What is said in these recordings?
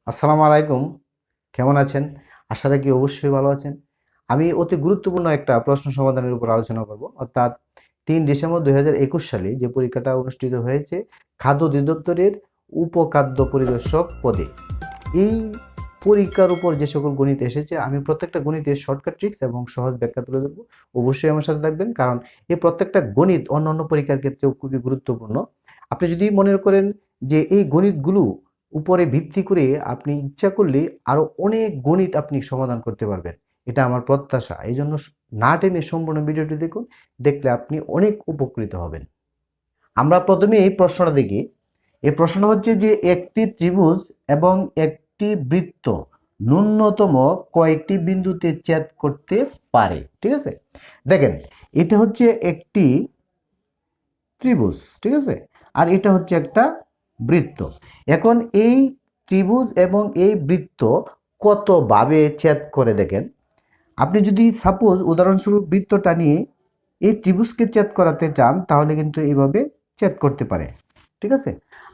আসসালামু আলাইকুম। কেমন আছেন? আশা রাখি অবশ্যই ভালো আছেন। আমি অতি গুরুত্বপূর্ণ একটা প্রশ্ন সমাধানের উপর আলোচনা করব। অর্থাৎ ৩ ডিসেম্বর ২০২১ সালে যে পরীক্ষাটা অনুষ্ঠিত হয়েছে খাদ্য অধিদপ্তরের উপখাদ্য পরিদর্শক পদে। এই পরীক্ষার উপর যে সকল গণিত এসেছে আমি প্রত্যেকটা গণিতের শর্টকাট ট্রিক্স এবং সহজ ব্যাখ্যা তুলে ধরবো। অবশ্যই আমার সাথে থাকবেন, কারণ এই প্রত্যেকটা গণিত অন্যান্য পরীক্ষার ক্ষেত্রেও খুবই গুরুত্বপূর্ণ। আপনি যদি মনে করেন যে এই গণিতগুলো উপরে ভিত্তি করে আপনি ইচ্ছা করলে আরো অনেক গণিত আপনি সমাধান করতে পারবেন, এটা আমার প্রত্যাশা। এই জন্য না টেনে সম্পূর্ণ ভিডিওটি দেখুন, দেখলে আপনি অনেক উপকৃত হবেন। আমরা প্রথমে এই প্রশ্নটা দেখি। এই প্রশ্নটা হচ্ছে যে একটি ত্রিভুজ এবং একটি বৃত্ত ন্যূনতম কয়টি বিন্দুতে ছেদ করতে পারে। ঠিক আছে, দেখেন এটা হচ্ছে একটি ত্রিভুজ, ঠিক আছে, আর এটা হচ্ছে একটা বৃত্ত। এখন এই ত্রিভুজ এবং এই বৃত্ত কতভাবে ছেদ করে দেখেন। আপনি যদি সাপোজ উদাহরণস্বরূপ বৃত্তটা নিয়ে এই ত্রিভুজকে ছেদ করাতে চান তাহলে কিন্তু এইভাবে ছেদ করতে পারে, ঠিক আছে।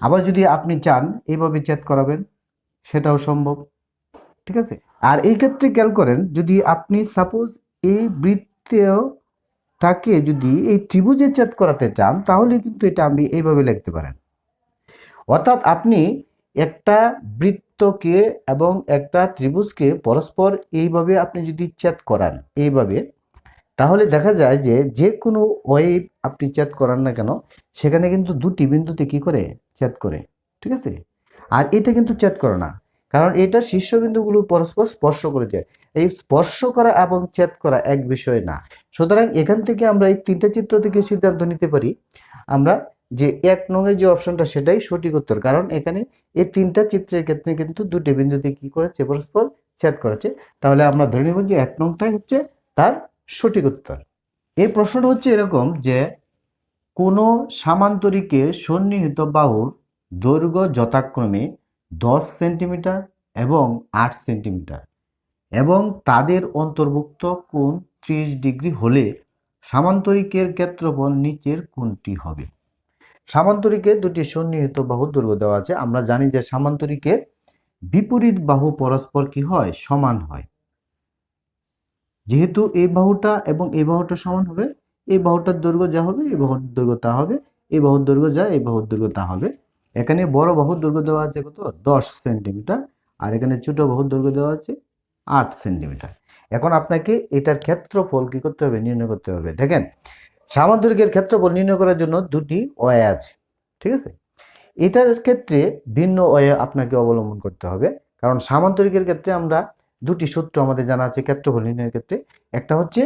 আবার যদি আপনি চান এইভাবে ছেদ করাবেন, সেটাও সম্ভব, ঠিক আছে। আর এই ক্ষেত্রে খেয়াল করেন, যদি আপনি সাপোজ এই বৃত্তটাকে যদি এই ত্রিভুজে ছেদ করাতে চান তাহলে কিন্তু এটা আপনি এইভাবে লিখতে পারেন। অর্থাৎ আপনি একটা বৃত্তকে এবং একটা ত্রিভুজকে পরস্পর এইভাবে আপনি যদি ছেদ করান এইভাবে, তাহলে দেখা যায় যে যে কোনো ওয়েভ আপনি ছেদ করান না কেন সেখানে কিন্তু দুটি বিন্দুতে কি করে ছেদ করে, ঠিক আছে। আর এটা কিন্তু ছেদ করে না, কারণ এটা শীর্ষবিন্দুগুলো পরস্পর স্পর্শ করে যায়। এই স্পর্শ করা এবং ছেদ করা এক বিষয় না। সুতরাং এখান থেকে আমরা এই তিনটা চিত্র থেকে সিদ্ধান্ত নিতে পারি আমরা যে ১ নংয়ের যে অপশনটা সেটাই সঠিক উত্তর, কারণ এখানে এই তিনটা চিত্রের ক্ষেত্রে কিন্তু দুটি বিন্দুতে কি করেছে, পরস্পর ছেদ করেছে। তাহলে আমরা ধরে নেব যে ১ নংটাই হচ্ছে তার সঠিক উত্তর। এই প্রশ্নটা হচ্ছে এরকম যে কোনো সামান্তরিকের সন্নিহিত বাহুর দৈর্ঘ্য যথাক্রমে 10 সেন্টিমিটার এবং 8 সেন্টিমিটার এবং তাদের অন্তর্ভুক্ত কোণ 30 ডিগ্রি হলে সামান্তরিকের ক্ষেত্রফল নিচের কোনটি হবে। সামান্তরিকের দুটি সন্নিহিত বাহুর দৈর্ঘ্য দেওয়া আছে। আমরা জানি যে সামান্তরিকের বিপরীত বাহু পরস্পর কি হয়, সমান হয়। যেহেতু এই বাহুটা এবং এই বাহুটা সমান হবে, এই বাহুটার দৈর্ঘ্য যা হবে এই বাহুর দৈর্ঘ্য তা হবে, এই বাহুর দৈর্ঘ্য যা এই বাহুর দৈর্ঘ্য তা হবে। এখানে বড় বাহুর দৈর্ঘ্য দেওয়া আছে কত, 10 সেন্টিমিটার, আর এখানে ছোট বাহুর দৈর্ঘ্য দেওয়া আছে 8 সেন্টিমিটার। এখন আপনাকে এটার ক্ষেত্রফল কি করতে হবে, নির্ণয় করতে হবে। দেখেন সামান্তরিকের ক্ষেত্রফল নির্ণয় করার জন্য দুটি ওয়ে আছে, ঠিক আছে। এটার ক্ষেত্রে ভিন্ন ওয়ে আপনাকে অবলম্বন করতে হবে, কারণ সামান্তরিকের ক্ষেত্রে আমরা দুটি সূত্র আমাদের জানা আছে ক্ষেত্রফল নির্ণয়ের ক্ষেত্রে। একটা হচ্ছে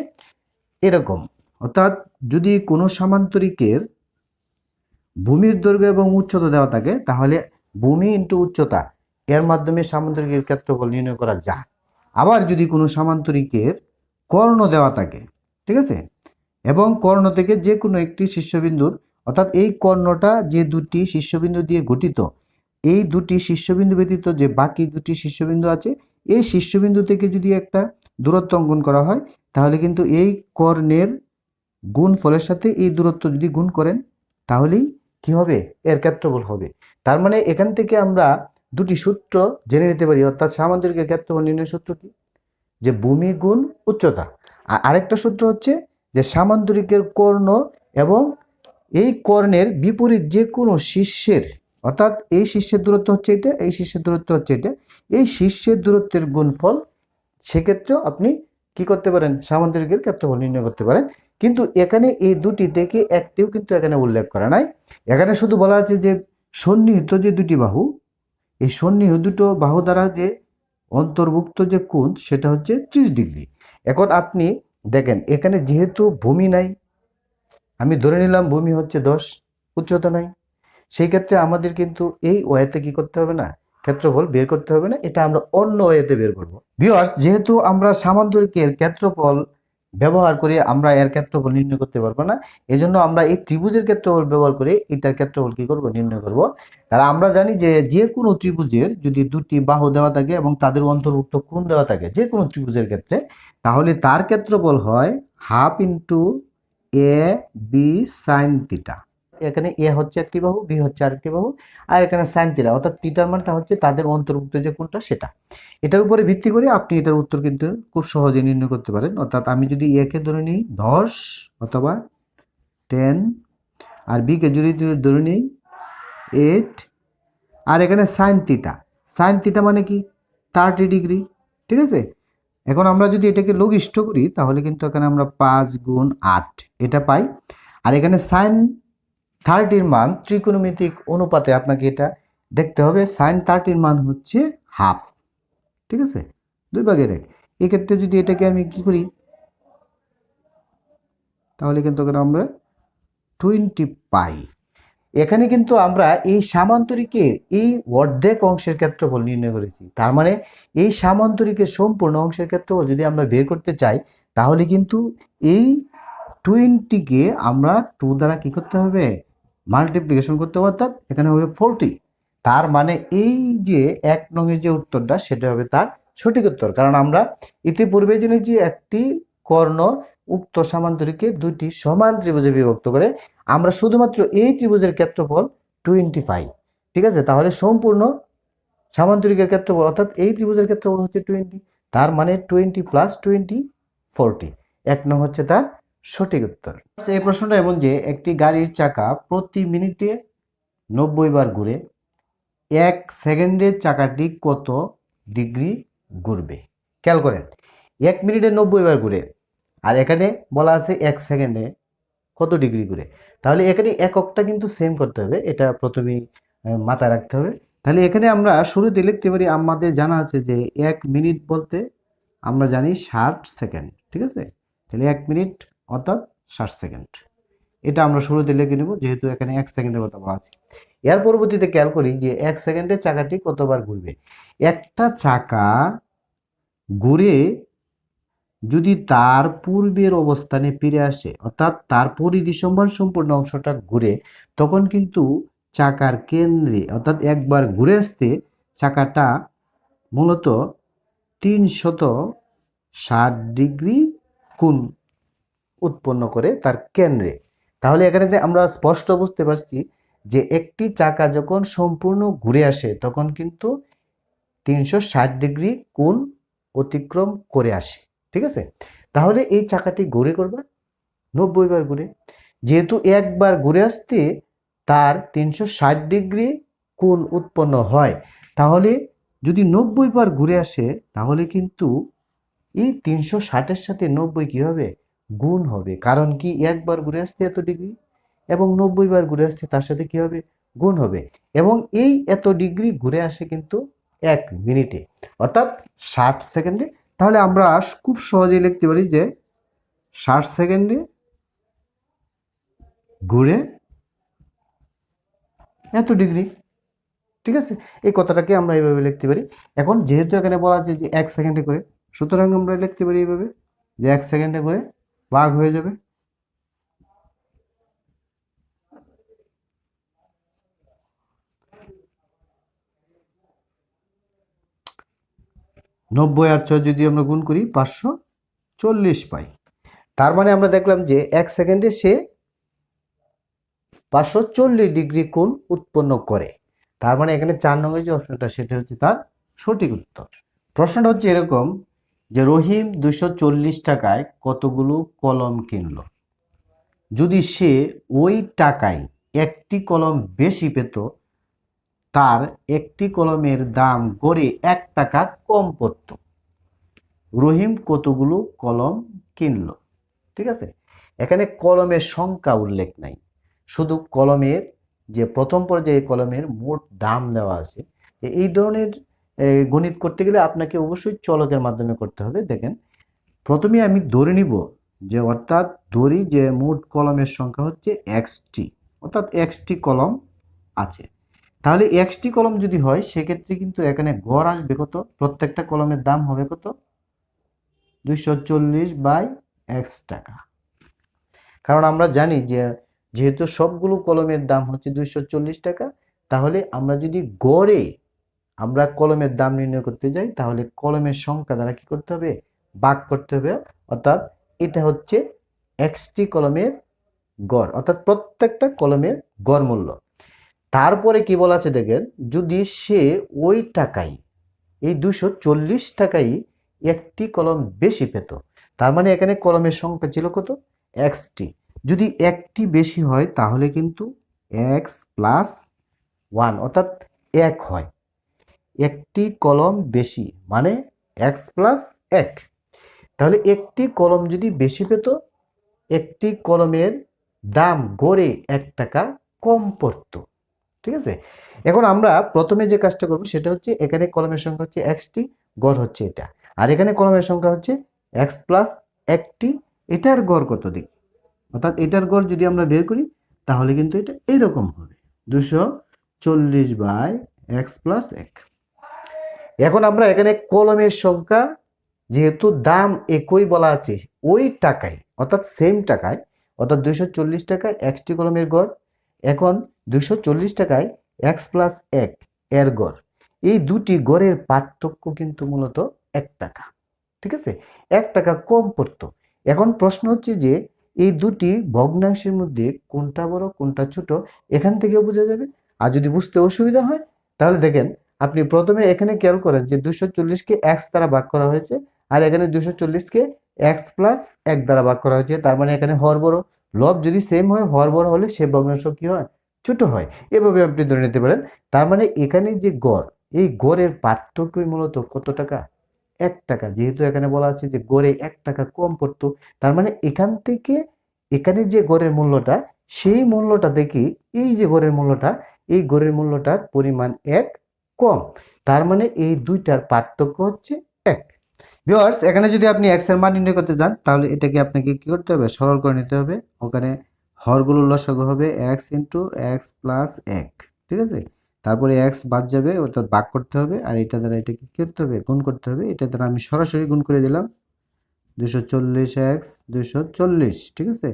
এরকম, অর্থাৎ যদি কোনো সামান্তরিকের ভূমির দৈর্ঘ্য এবং উচ্চতা দেওয়া থাকে তাহলে ভূমি ইন্টু উচ্চতা এর মাধ্যমে সামান্তরিকের ক্ষেত্রফল নির্ণয় করা যায়। আবার যদি কোনো সামান্তরিকের কর্ণ দেওয়া থাকে, ঠিক আছে, এবং কর্ণ থেকে যে কোনো একটি শীর্ষবিন্দুর, অর্থাৎ এই কর্ণটা যে দুটি শীর্ষবিন্দু দিয়ে গঠিত, এই দুটি শীর্ষবিন্দু ব্যতীত যে বাকি দুটি শীর্ষবিন্দু আছে এই শীর্ষবিন্দু থেকে যদি একটা দূরত্ব অঙ্কন করা হয় তাহলে কিন্তু এই কর্ণের গুণফলের সাথে এই দূরত্ব যদি গুণ করেন তাহলেই কি হবে, এর ক্ষেত্রফল হবে। তার মানে এখান থেকে আমরা দুটি সূত্র জেনে নিতে পারি। অর্থাৎ সামান্তরিকের ক্ষেত্রফল নির্ণয়ের সূত্র কি, যে ভূমি গুণ উচ্চতা। আর আরেকটা সূত্র হচ্ছে যে সামান্তরিকের কর্ণ এবং এই কর্ণের বিপরীত যে কোনো শীর্ষের, অর্থাৎ এই শীর্ষের দূরত্ব হচ্ছে এটা, এই শীর্ষের দূরত্ব হচ্ছে এটা, এই শীর্ষের দূরত্বের গুণফল। সেক্ষেত্রেও আপনি কি করতে পারেন, সামান্তরিকের ক্ষেত্রফল নির্ণয় করতে পারেন। কিন্তু এখানে এই দুটি থেকে একটিও কিন্তু এখানে উল্লেখ করা নাই। এখানে শুধু বলা আছে যে সন্নিহিত যে দুটি বাহু, এই সন্নিহিত দুটো বাহু দ্বারা যে অন্তর্ভুক্ত যে কোণ সেটা হচ্ছে 30 ডিগ্রি। এখন আপনি দেখেন এখানে যেহেতু ভূমি নাই, আমি ধরে নিলাম ভূমি হচ্ছে 10, উচ্চতা নাই, সেই ক্ষেত্রে আমাদের কিন্তু এই ওয়েতে কি করতে হবে না, ক্ষেত্রফল বের করতে হবে না, এটা আমরা অন্য ওয়েতে বের করব। ভিউয়ার্স, যেহেতু আমরা সামান্তরিকের ক্ষেত্রফল ব্যবহার করে আমরা এর ক্ষেত্রফল নির্ণয় করতে পারবো না, এজন্য আমরা এই ত্রিভুজের ক্ষেত্রফল ব্যবহার করে এটার ক্ষেত্রফল কি করব, নির্ণয় করব। তাহলে আমরা জানি যে যে কোনো ত্রিভুজের যদি দুটি বাহু দেওয়া থাকে এবং তাদের অন্তর্ভুক্ত কোণ দেওয়া থাকে যে কোনো ত্রিভুজের ক্ষেত্রে, তাহলে তার ক্ষেত্রফল হয় half into A B sine theta. এখানে এ হচ্ছে একটি বাহু, বি হচ্ছে আরেকটি বাহু, আর এখানে সাইন থিটা, অর্থাৎ থিটার মানটা হচ্ছে তাদের অন্তর্ভুক্ত যে কোনটা সেটা। এটার উপরে ভিত্তি করে আপনি এটার উত্তর কিন্তু খুব সহজে নির্ণয় করতে পারেন। অর্থাৎ আমি যদি একে ধরে নিই 10 অথবা 10, আর বি কে যদি ধরে নিই 8, আর এখানে সাইন থিটা, সাইন থিটা মানে কি 30 ডিগ্রি, ঠিক আছে। এখন আমরা যদি এটাকে লঘিষ্ঠ করি তাহলে কিন্তু এখানে আমরা 5 গুণ 8 এটা পাই। আর এখানে সাইন 30-র মান ত্রিকোণমিতিক অনুপাতে আপনাকে এটা দেখতে হবে। সাইন 30-র মান হচ্ছে হাফ, ঠিক আছে, 2/1। এক্ষেত্রে যদি এটাকে আমি কি করি তাহলে কিন্তু আমরা 20 পাই। এখানে কিন্তু আমরা এই সামান্তরিকের এই অর্ধেক অংশের ক্ষেত্রফল নির্ণয় করেছি। তার মানে এই সামান্তরিকের সম্পূর্ণ অংশের ক্ষেত্রফল যদি আমরা বের করতে চাই তাহলে কিন্তু এই 20-কে আমরা 2 দ্বারা কি করতে হবে, মাল্টিপ্লিকেশন করতে হবে, অর্থাৎ এখানে হবে 40। তার মানে এই যে 1 নংয়ের যে উত্তরটা সেটা হবে তার সঠিক উত্তর। কারণ আমরা ইতিপূর্বে জেনেছি একটি কর্ণ উক্ত সামান্তরিকে দুইটি সমান ত্রিভুজে বিভক্ত করে আমরা শুধুমাত্র এই ত্রিভুজের ক্ষেত্রফল 25, ঠিক আছে। তাহলে সম্পূর্ণ সামান্তরিকের ক্ষেত্রফল অর্থাৎ এই ত্রিভুজের ক্ষেত্রফল হচ্ছে 20, তার মানে 20 + 20 40। 1 নং হচ্ছে তার সঠিক উত্তর। এই প্রশ্নটা এমন যে একটি গাড়ির চাকা প্রতি মিনিটে 90 বার ঘুরে, 1 সেকেন্ডে চাকাটি কত ডিগ্রি ঘুরবে। খেয়াল করেন 1 মিনিটে 90 বার ঘুরে, আর এখানে বলা আছে 1 সেকেন্ডে কত ডিগ্রি ঘুরে। তাহলে এখানে এককটা কিন্তু সেম করতে হবে, এটা প্রথমেই মাথায় রাখতে হবে। তাহলে এখানে আমরা শুরুতে লিখতে পারি, আমাদের জানা আছে যে 1 মিনিট বলতে আমরা জানি 60 সেকেন্ড, ঠিক আছে। তাহলে 1 মিনিট অর্থাৎ 60 সেকেন্ড, এটা আমরা শুরুতে লিখে নেব যেহেতু এখানে 1 সেকেন্ডের কথা বলা আছে। এর পরবর্তীতে খেয়াল করি যে 1 সেকেন্ডে চাকাটি কতবার ঘুরবে। একটা চাকা ঘুরে যদি তার পূর্বের অবস্থানে ফিরে আসে, অর্থাৎ তার পরিধি সমান সম্পূর্ণ অংশটা ঘুরে, তখন কিন্তু চাকার কেন্দ্রে অর্থাৎ একবার ঘুরে আসতে চাকাটা মূলত 360 ডিগ্রি কোণ উৎপন্ন করে তার কেন্দ্রে। তাহলে এখানে আমরা স্পষ্ট বুঝতে পারছি যে একটি চাকা যখন সম্পূর্ণ ঘুরে আসে তখন কিন্তু 360 ডিগ্রি কোণ অতিক্রম করে আসে, ঠিক আছে। তাহলে এই চাকাটি ঘুরে করবে 90 বার ঘুরে, যেহেতু একবার ঘুরে আসতে তার 360 ডিগ্রি কোণ উৎপন্ন হয়, তাহলে যদি 90 বার ঘুরে আসে তাহলে কিন্তু এই 360-এর সাথে 90 কি হবে, গুণ হবে। কারণ কি একবার ঘুরে আসতে এত ডিগ্রি এবং 90 বার ঘুরে আসতে তার সাথে কি হবে, গুণ হবে। এবং এই এত ডিগ্রি ঘুরে আসে কিন্তু 1 মিনিটে অর্থাৎ 60 সেকেন্ডে। তাহলে আমরা খুব সহজেই লিখতে পারি যে 60 সেকেন্ডে ঘুরে এত ডিগ্রি, ঠিক আছে। এই কথাটাকে আমরা এইভাবে লিখতে পারি। এখন যেহেতু এখানে বলা আছে যে 1 সেকেন্ডে করে, সুতরাং আমরা লিখতে পারি এইভাবে যে 1 সেকেন্ডে করে ভাগ হয়ে যাবে 90 আর 6 যদি আমরা গুণ করি 540 পাই। তার মানে আমরা দেখলাম যে 1 সেকেন্ডে সে 540 ডিগ্রি কোণ উৎপন্ন করে। তার মানে এখানে 4 নম্বরের যে অপশনটা সেটা হচ্ছে তার সঠিক উত্তর। প্রশ্নটা হচ্ছে এরকম যে রহিম 240 টাকায় কতগুলো কলম কিনলো। যদি সে ওই টাকায় একটি কলম বেশি পেত, তার একটি কলমের দাম গড়ে 1 টাকা কম পড়ত। রহিম কতগুলো কলম কিনলো, ঠিক আছে। এখানে কলমের সংখ্যা উল্লেখ নাই, শুধু কলমের যে প্রথম পর্যায়ে কলমের মোট দাম দেওয়া আছে। এই ধরনের গণিত করতে গেলে আপনাকে অবশ্যই চলকের মাধ্যমে করতে হবে। দেখেন প্রথমে আমি ধরে নিব যে অর্থাৎ ধরি যে মোট কলমের সংখ্যা হচ্ছে এক্সটি, অর্থাৎ এক্সটি কলম আছে। তাহলে এক্সটি কলম যদি হয় সেক্ষেত্রে কিন্তু এখানে গড় আসবে কত, প্রত্যেকটা কলমের দাম হবে কত, 240/x টাকা। কারণ আমরা জানি যে যেহেতু সবগুলো কলমের দাম হচ্ছে 240 টাকা, তাহলে আমরা যদি গড়ে আমরা কলমের দাম নির্ণয় করতে যাই তাহলে কলমের সংখ্যা দ্বারা কি করতে হবে, ভাগ করতে হবে। অর্থাৎ এটা হচ্ছে এক্সটি কলমের গড়, অর্থাৎ প্রত্যেকটা কলমের গড় মূল্য। তারপরে কি বলা আছে দেখেন, যদি সে ওই টাকায়, এই 240 টাকায় একটি কলম বেশি পেত, তার মানে এখানে কলমের সংখ্যা ছিল কত, এক্সটি। যদি একটি বেশি হয় তাহলে কিন্তু এক্স প্লাস 1 অর্থাৎ 1 হয়। একটি কলম বেশি মানে এক্স প্লাস 1। তাহলে একটি কলম যদি বেশি পেত, একটি কলমের দাম গড়ে 1 টাকা কম পড়তো। ঠিক আছে, এখন আমরা প্রথমে যে কাজটা করব সেটা হচ্ছে, এখানে কলমের সংখ্যা হচ্ছে এক্সটি, গড় হচ্ছে এটা, আর এখানে কলমের সংখ্যা হচ্ছে এক্স প্লাস 1টি, এটার গড় কত দিক, অর্থাৎ এটার গড় যদি আমরা বের করি তাহলে কিন্তু এটা এইরকম হবে 240/x+1। এখন আমরা এখানে কলমের সংখ্যা, যেহেতু দাম একই বলা আছে ওই টাকায়, অর্থাৎ সেম টাকায়, অর্থাৎ 240 টাকায় এক্সটি কলমের গড়, এখন 240 টাকায় x+1 এর গড়, এই দুটি গড়ের পার্থক্য কিন্তু মূলত 1 টাকা। ঠিক আছে, 1 টাকা কম পড়তো। এখন প্রশ্ন হচ্ছে যে এই দুটি ভগ্নাংশের মধ্যে কোনটা বড় কোনটা ছোট, এখান থেকেও বোঝা যাবে। আর যদি বুঝতে অসুবিধা হয় তাহলে দেখেন, আপনি প্রথমে এখানে খেয়াল করেন যে 240-কে x দ্বারা ভাগ করা হয়েছে, আর এখানে 240-কে x+1 দ্বারা ভাগ করা হয়েছে, তার মানে এখানে হর বড়। লব যদি সেম হয়, হর বড় হলে সে ভগ্নাংশ কি হয়, ছোট হয়। এভাবে আপনি ধরে নিতে পারেন। তার মানে এখানে যে গড়, এই গড়ের পার্থক্যই মূলত কত টাকা, 1 টাকা। যেহেতু এখানে বলা আছে যে গড়ে 1 টাকা কম পড়তো, তার মানে এখান থেকে এখানে যে গড়ের মূল্যটা, সেই মূল্যটা দেখি এই যে গড়ের মূল্যটা, এই গড়ের মূল্যটার পরিমাণ 1 কম, তার মানে এই দুইটার পার্থক্য হচ্ছে 1। ভিউয়ার্স, এখানে যদি আপনি x এর মান নির্ণয় করতে যান তাহলে এটাকে আপনাকে কি করতে হবে, সরল করে নিতে হবে। ওখানে হরগুলোর লসাগু হবে x × x+1, ঠিক আছে। তারপরে x বাদ যাবে, অর্থাৎ ভাগ করতে হবে, আর এটা দ্বারা এটাকে কি করতে হবে, গুণ করতে হবে। এটা দ্বারা আমি সরাসরি গুণ করে দিলাম, 240x 240, ঠিক আছে।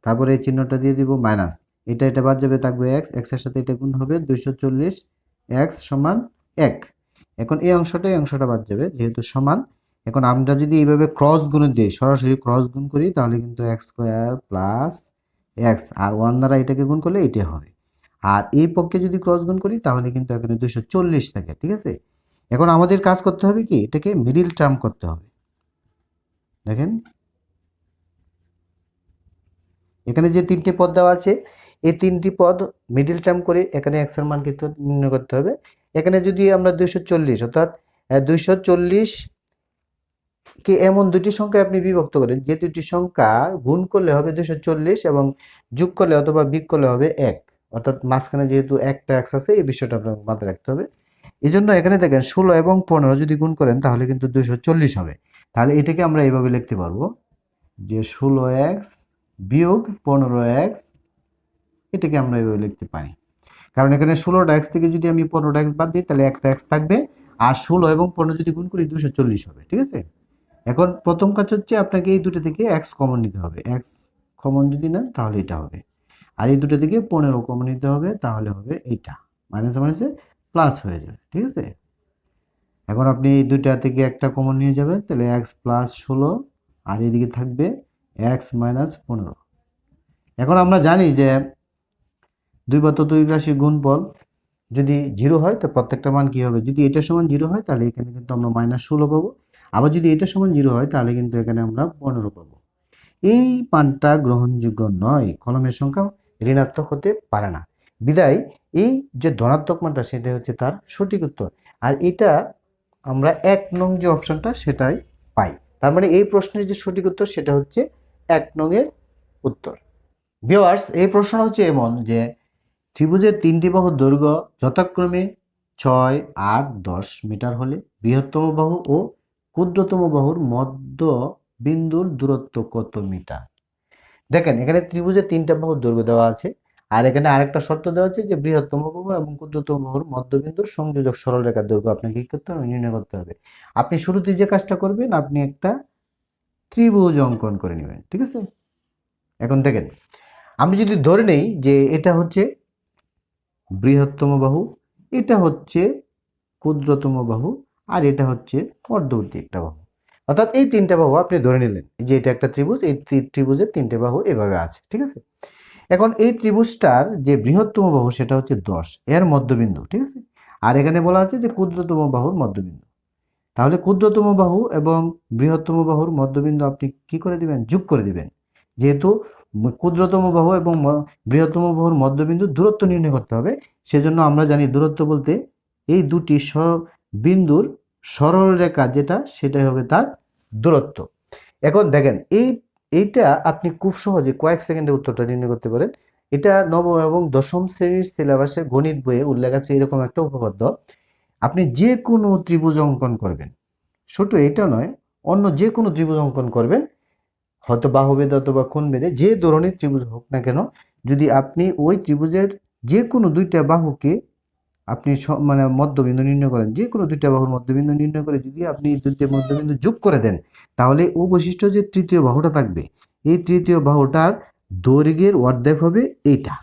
তারপরে এই চিহ্নটা দিয়ে দিব মাইনাস, এটা বাদ যাবে, থাকবে x, x এর সাথে এটা গুণ হবে, 240x = 1। এখন এই অংশটা বাদ যাবে যেহেতু সমান। এখন আমরা যদি এইভাবে ক্রস গুণ দিই, সরাসরি ক্রস গুণ করি, তাহলে কিন্তু x² + x, আর 1 দ্বারা এটাকে গুণ করলে এটা হবে। আর এই পক্ষে যদি ক্রস গুণ করি তাহলে কিন্তু এখানে 240 থাকে, ঠিক আছে। এখন আমাদের কাজ করতে হবে কি, এটাকে মিডিল টার্ম করতে হবে। দেখেন এখানে যে 3টি পদ দেওয়া আছে, এই 3টি পদ মিডিল টার্ম করে এখানে x এর মান কিন্তু নির্ণয় করতে হবে। এখানে যদি আমরা 240, অর্থাৎ 240 কে এমন দুটি সংখ্যা আপনি বিভক্ত করেন যে দুটি সংখ্যা গুণ করলে হবে 240 এবং যোগ করলে অথবা বিয়োগ করলে হবে 1, অর্থাৎ মাঝখানে যেহেতু একটা x আছে, এই বিষয়টা আপনার মাথায় রাখতে হবে। এই জন্য এখানে দেখেন 16 এবং 15 যদি গুণ করেন তাহলে কিন্তু 240 হবে। তাহলে এটাকে আমরা এইভাবে লিখতে পারবো যে 16x বিয়োগ 15x, এটাকে আমরা এইভাবে লিখতে পারি। কারণ এখানে 16টা x থেকে যদি আমি 15টা x বাদ দিই তাহলে একটা x থাকবে, আর 16 এবং 15 যদি গুণ করি 240 হবে, ঠিক আছে। এখন প্রথম কাজ হচ্ছে আপনাকে এই দুটো থেকে x কমন নিতে হবে, x কমন যদি নেন তাহলে এটা হবে, আর এই দুটো থেকে 15 কমন নিতে হবে, তাহলে হবে এইটা, মাইনাসে মাইনাসে প্লাস হয়ে যাবে, ঠিক আছে। এখন আপনি এই দুইটা থেকে একটা কমন নিয়ে যাবেন, তাহলে x + 16, আর এদিকে থাকবে x - 15। এখন আমরা জানি যে 2 বা ততোধিক রাশির গুণফল যদি 0 হয় তো প্রত্যেকটা মান কি হবে, যদি এটা সমান 0 হয় তাহলে এখানে কিন্তু আমরা -16 পাবো, আবার যদি এটা সমান 0 হয় তাহলে কিন্তু এখানে আমরা 15 পাবো। এই মানটা গ্রহণযোগ্য নয়, কলমের সংখ্যা ঋণাত্মক হতে পারে না, বিদায় এই যে ধনাত্মক মানটা সেটা হচ্ছে তার সঠিক উত্তর। আর এটা আমরা 1 নং যে অপশনটা সেটাই পাই, তার মানে এই প্রশ্নের যে সঠিক উত্তর সেটা হচ্ছে 1 নং এর উত্তর। ভিউয়ার্স, এই প্রশ্ন হচ্ছে এমন যে ত্রিভুজের 3টি বাহুর দৈর্ঘ্য যথাক্রমে 6, 8, 10 মিটার হলে বৃহত্তম বাহু ও ক্ষুদ্রতম বাহুর মধ্য বিন্দুর দূরত্ব কত মিটার। দেখেন এখানে ত্রিভুজের 3টা বাহুর দৈর্ঘ্য দেওয়া আছে, আর এখানে আরেকটা শর্ত দেওয়া আছে যে বৃহত্তম বাহু এবং ক্ষুদ্রতম বাহুর মধ্যবিন্দুর সংযোজক সরলরেখার দৈর্ঘ্য আপনাকে কি করতে হবে, নির্ণয় করতে হবে। আপনি শুরুতেই যে কাজটা করবেন, আপনি একটা ত্রিভুজ অঙ্কন করে নেবেন, ঠিক আছে। এখন দেখেন আমি যদি ধরে নেই যে এটা হচ্ছে বৃহত্তম বাহু, এটা হচ্ছে ক্ষুদ্রতম বাহু, আর এটা হচ্ছে মধ্যবর্তী একটা বাহু, অর্থাৎ এই 3টা বাহু আপনি ধরে নিলেন যে এটা একটা ত্রিভুজ, এই ত্রিভুজের 3টে বাহু এভাবে আছে, ঠিক আছে। এখন এই ত্রিভুজটার যে বৃহত্তম বাহু সেটা হচ্ছে 10, এর মধ্যবিন্দু, ঠিক আছে। আর এখানে বলা আছে যে ক্ষুদ্রতম বাহুর মধ্যবিন্দু। তাহলে ক্ষুদ্রতম বাহু এবং বৃহত্তম বাহুর মধ্যবিন্দু আপনি কি করে দিবেন? যোগ করে দিবেন। যেহেতু ক্ষুদ্রতম বাহু এবং বৃহত্তম বাহুর মধ্যবিন্দু দূরত্ব নির্ণয় করতে হবে, সেজন্য আমরা জানি দূরত্ব বলতে এই দুটি বিন্দুর সরল রেখা যেটা, সেটাই হবে তার দূরত্ব। এখন দেখেন এইটা আপনি খুব সহজে কয়েক সেকেন্ডে উত্তরটা নির্ণয় করতে পারেন। এটা নবম এবং দশম শ্রেণীর সিলেবাসে গণিত বইয়ে উল্লেখ আছে এরকম একটা উপপাদ্য। আপনি যে কোনো ত্রিভুজ অঙ্কন করবেন, শুধু এটা নয়, অন্য যে কোনো ত্রিভুজ অঙ্কন করবেন, হয়তো বাহুবেদে অথবা কোণবেদে, যে ধরনের ত্রিভুজ হোক না কেন, যদি আপনি ওই ত্রিভুজের যে কোনো দুইটা বাহুকে আপনি মানে মধ্যবিন্দু নির্ণয় করেন, যে কোনো দুইটা বাহুর মধ্যবিন্দু নির্ণয় করে যদি আপনি দুইটা মধ্যবিন্দু যোগ করে দেন, তাহলে ও বৈশিষ্ট্য যে তৃতীয় বাহুটা থাকবে, এই তৃতীয় বাহুটার দৈর্ঘ্যের অর্ধেক হবে এইটা,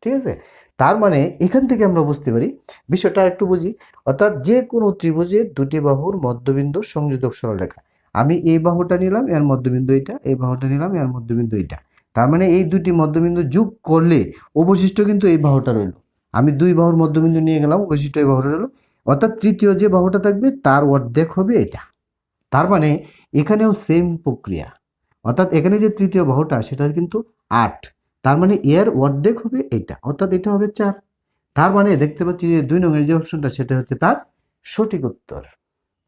ঠিক আছে। তার মানে এখান থেকে আমরা বুঝতে পারি, বিষয়টা একটু বুঝি, অর্থাৎ যে কোনো ত্রিভুজের দুটি বাহুর মধ্যবিন্দু সংযোজক সরলরেখা, আমি এই বাহুটা নিলাম, এর মধ্যবিন্দু এটা, এই বাহুটা নিলাম, এর মধ্যবিন্দু এটা। তার মানে এই দুটি মধ্যবিন্দু যোগ করলে অবশিষ্ট কিন্তু এই বাহুটা রইল। আমি দুই বাহুর মধ্যবিন্দু নিয়ে গেলাম, অবশিষ্ট এই বাহুটা রইল, অর্থাৎ তৃতীয় যে বাহুটা থাকবে তার অর্ধেক হবে এটা। তার মানে এখানেও সেম প্রক্রিয়া, অর্থাৎ এখানে যে তৃতীয় বাহুটা সেটা কিন্তু 8, তার মানে এর অর্ধেক হবে এটা, অর্থাৎ এটা হবে 4। তার মানে দেখতে পাচ্ছি যে 2 নম্বরের যে অপশনটা সেটা হচ্ছে তার সঠিক উত্তর।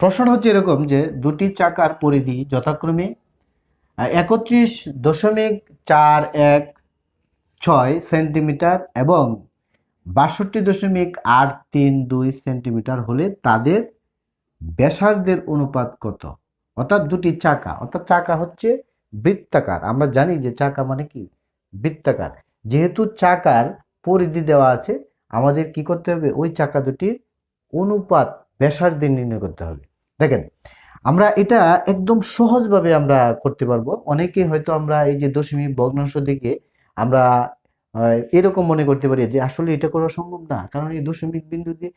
প্রশ্নটা হচ্ছে এরকম যে দুটি চাকার পরিধি যথাক্রমে 31.416 সেন্টিমিটার এবং 62.832 সেন্টিমিটার হলে তাদের ব্যাসার্ধের অনুপাত কত? অর্থাৎ দুটি চাকা, অর্থাৎ চাকা হচ্ছে বৃত্তাকার, আমরা জানি যে চাকা মানে কি বৃত্তাকার। যেহেতু চাকার পরিধি দেওয়া আছে, আমাদের কি করতে হবে? ওই চাকা দুটির অনুপাত ব্যাসার্ধের নির্ণয় করতে হবে। দেখেন, আমরা এটা একদম সহজভাবে আমরা করতে পারবো। অনেকে হয়তো আমরা এই যে দশমিক ভগ্নাংশ দিকে আমরা এরকম মনে করতে পারি যে আসলে এটা করা সম্ভব না, কারণ এই দশমিক বিন্দু দিয়ে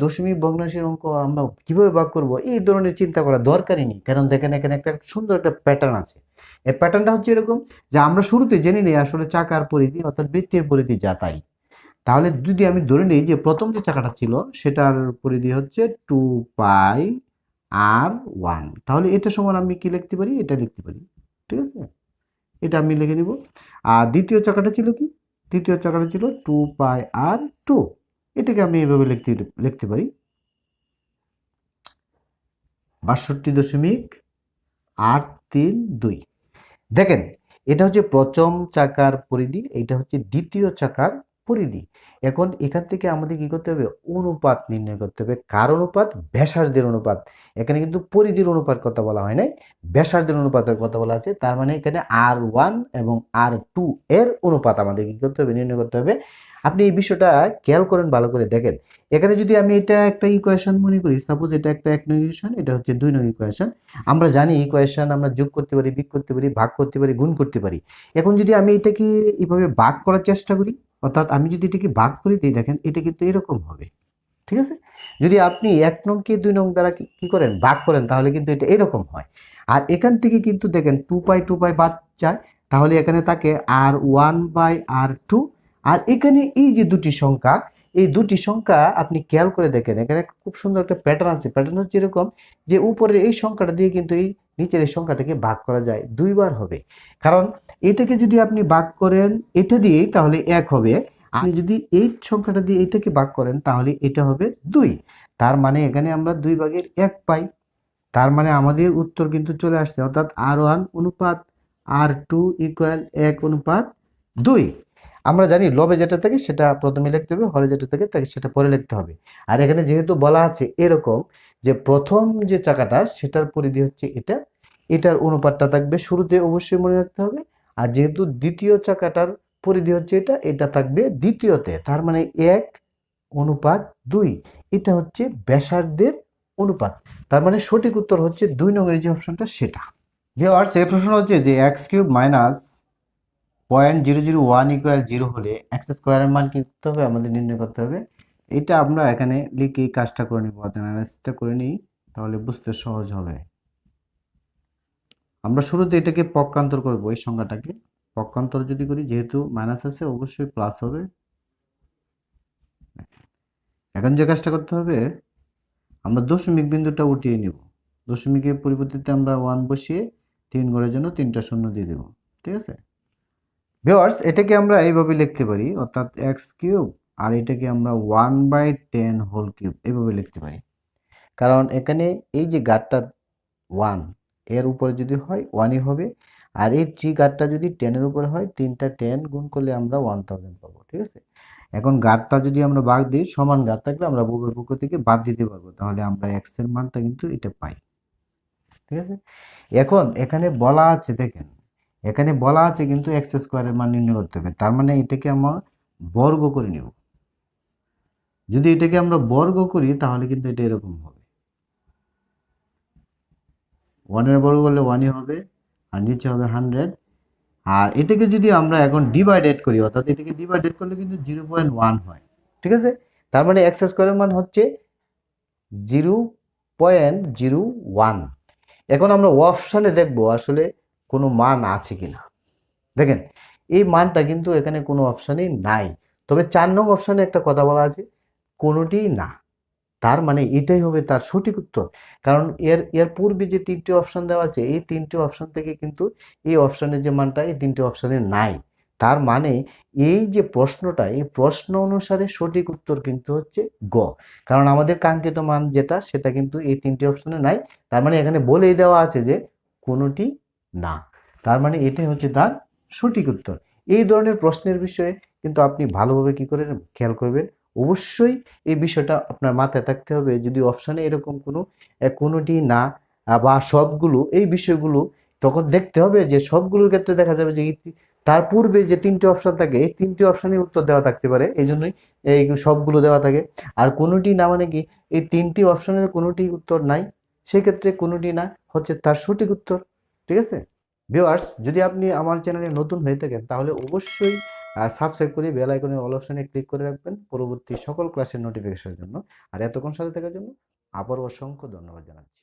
দশমিক ভগ্নাংশের অঙ্ক আমরা কিভাবে ভাগ করব, এই ধরনের চিন্তা করা দরকারই নেই। কারণ দেখেন এখানে একটা সুন্দর একটা প্যাটার্ন আছে। এই প্যাটার্নটা হচ্ছে এরকম যে আমরা শুরুতে জেনে নিই আসলে চাকার পরিধি অর্থাৎ বৃত্তের পরিধি যা তাই। তাহলে যদি আমি ধরে নিই যে প্রথম যে চাকাটা ছিল সেটার পরিধি হচ্ছে 2πr1, তাহলে এটা সমান আমি কি লিখতে পারি? এটা লিখতে পারি, ঠিক আছে, এটা আমি লিখে নিব। আর দ্বিতীয় চাকাটা ছিল কি? দ্বিতীয় চাকাটা ছিল 2πr2, এটাকে আমি এভাবে লিখতে পারি 62.832। দেখেন, এটা হচ্ছে প্রথম চাকার পরিধি, এটা হচ্ছে দ্বিতীয় চাকার পরিধি। এখন এখান থেকে আমাদের কি করতে হবে? অনুপাত নির্ণয় করতে হবে। কার অনুপাত? ব্যাসার্ধের অনুপাত। এখানে কিন্তু পরিধির অনুপাত কথা বলা হয় নাই, ব্যাসার্ধের অনুপাতের কথা বলা আছে। তার মানে এখানে R1 এবং R2 এর অনুপাত আমাদের কি করতে হবে? নির্ণয় করতে হবে। আপনি এই বিষয়টা খেয়াল করেন, ভালো করে দেখেন। এখানে যদি আমি এটা একটা ইকুয়েশন মনে করি, সাপোজ এটা একটা 1 নং ইকুয়েশন, এটা হচ্ছে 2 নং ইকুয়েশন। আমরা জানি ইকুয়েশন আমরা যোগ করতে পারি, বিয়োগ করতে পারি, ভাগ করতে পারি, গুণ করতে পারি। এখন যদি আমি এটাকে এইভাবে ভাগ করার চেষ্টা করি, অর্থাৎ আমি যদি এটাকে ভাগ করে দিই, দেখেন এটা কিন্তু এরকম হবে, ঠিক আছে। যদি আপনি 1 নংকে 2 নং দ্বারা কি করেন? ভাগ করেন, তাহলে কিন্তু এটা এরকম হয়। আর এখান থেকে কিন্তু দেখেন 2π বাদ যায়, তাহলে এখানে থাকে R1/R2। আর এখানে এই যে দুটি সংখ্যা, এই দুটি সংখ্যা আপনি খেয়াল করে দেখেন, এখানে খুব সুন্দর একটা প্যাটার্ন আছে। প্যাটার্ন হচ্ছে এরকম যে উপরের এই সংখ্যাটা দিয়ে কিন্তু এই নিচের এই সংখ্যাটাকে ভাগ করা যায়, 2 বার হবে। কারণ এটাকে যদি আপনি ভাগ করেন এটা দিয়ে, তাহলে 1 হবে। আপনি যদি এই সংখ্যাটা দিয়ে এটাকে ভাগ করেন, তাহলে এটা হবে 2। তার মানে এখানে আমরা 2/1 পাই। তার মানে আমাদের উত্তর কিন্তু চলে আসছে, অর্থাৎ R1 অনুপাত R2 ইকুয়াল 1/2। আমরা জানি লবে যেটা থাকে সেটা প্রথমে লিখতে হবে, হরে যেটা থাকে তাকে সেটা পরে লিখতে হবে। আর এখানে যেহেতু বলা আছে এরকম যে প্রথম যে চাকাটা সেটার পরিধি হচ্ছে এটা, এটার অনুপাতটা থাকবে শুরুতে, অবশ্যই মনে রাখতে হবে। আর যেহেতু দ্বিতীয় চাকাটার পরিধি হচ্ছে এটা, এটা থাকবে দ্বিতীয়তে। তার মানে 1/2, এটা হচ্ছে ব্যাসার্ধের অনুপাত। তার মানে সঠিক উত্তর হচ্ছে 2 নম্বরের যে অপশনটা সেটা। ভিউয়ার্স, এই প্রশ্ন হচ্ছে যে x³ মাইনাস 0.001 ইকুয়াল 0 হলে এক্স স্কোয়ারের মান কি করতে হবে? আমাদের নির্ণয় করতে হবে। এটা আমরা এখানে লিখে এই কাজটা করে নিব, অ্যানালাইসিসটা করে নিই, তাহলে বুঝতে সহজ হবে। আমরা শুরুতে এটাকে পক্ষান্তর করব, এই সংখ্যাটাকে পক্ষান্তর যদি করি, যেহেতু মাইনাস আছে অবশ্যই প্লাস হবে। এখন যে কাজটা করতে হবে, আমরা দশমিক বিন্দুটা উঠিয়ে নিব। দশমিকের পরিবর্তে আমরা 1 বসিয়ে 3 ঘরের জন্য 3টা শূন্য দিয়ে দেব। ঠিক আছে ভিউয়ার্স, এটাকে আমরা এইভাবে লিখতে পারি, অর্থাৎ x³ আর এটাকে আমরা 1/10 হোল কিউব এইভাবে লিখতে পারি। কারণ এখানে এই যে গাঢ়টা 1 এর উপরে যদি হয় 1ই হবে, আর এই 3 গাঢ়টা যদি 10 এর উপরে হয় 3টা 10 গুণ করলে আমরা 1000 পাবো। ঠিক আছে, এখন গাঢ়টা যদি আমরা ভাগ দিই, সমান গাঢ় থাকলে আমরা বুকের পক্ষ থেকে বাদ দিতে পারবো, তাহলে আমরা x এর মানটা কিন্তু এটা পাই। ঠিক আছে, এখন এখানে বলা আছে, দেখেন এখানে বলা আছে কিন্তু x² এর মান নির্ণয় করতে হবে, তার মানে এটাকে আমরা বর্গ করে নিব। যদি এটাকে আমরা বর্গ করি তাহলে কিন্তু এটা এরকম হবে, 1 এর বর্গ করলে 1ই হবে, আর নিচে হবে 100। আর এটাকে যদি আমরা এখন ডিভাইডেড করি, অর্থাৎ এটাকে ডিভাইডেড করলে কিন্তু 0.1 হয়। ঠিক আছে, তার মানে x² এর মান হচ্ছে 0.01। এখন আমরা অপশানে দেখবো আসলে কোনো মান আছে কিনা। দেখেন এই মানটা কিন্তু এখানে কোনো অপশানই নাই, তবে 4 নং অপশানে একটা কথা বলা আছে, কোনোটি না। তার মানে এটাই হবে তার সঠিক উত্তর, কারণ এর এর পূর্বে যে 3টি অপশন দেওয়া আছে, এই 3টি অপশন থেকে কিন্তু এই অপশনের যে মানটা এই 3টি অপশনে নাই। তার মানে এই যে প্রশ্নটা, এই প্রশ্ন অনুসারে সঠিক উত্তর কিন্তু হচ্ছে গ, কারণ আমাদের কাঙ্ক্ষিত মান যেটা সেটা কিন্তু এই 3টি অপশনে নাই। তার মানে এখানে বলেই দেওয়া আছে যে কোনোটি না, তার মানে এটাই হচ্ছে তার সঠিক উত্তর। এই ধরনের প্রশ্নের বিষয়ে কিন্তু আপনি ভালোভাবে কি করে খেয়াল করবেন, অবশ্যই এই বিষয়টা আপনার মাথায় থাকতে হবে। যদি অপশানে এরকম কোনোটি না বা সবগুলো এই বিষয়গুলো, তখন দেখতে হবে যে সবগুলোর ক্ষেত্রে দেখা যাবে যে তার পূর্বে যে 3টি অপশন থাকে এই 3টি অপশনের উত্তর দেওয়া থাকতে পারে, এই জন্যই এই সবগুলো দেওয়া থাকে। আর কোনোটি না মানে কি, এই 3টি অপশনের কোনোটি উত্তর নাই, সেক্ষেত্রে কোনোটি না হচ্ছে তার সঠিক উত্তর। ঠিক আছে ভিউয়ার্স, যদি আপনি আমার চ্যানেলে নতুন হয়ে থাকেন তাহলে অবশ্যই সাবস্ক্রাইব করে বেল আইকনের অল অপশনে ক্লিক করে রাখবেন পরবর্তী সকল ক্লাসের নোটিফিকেশনের জন্য। আর এতক্ষণ সাথে থাকার জন্য আবারও অসংখ্য ধন্যবাদ জানাচ্ছি।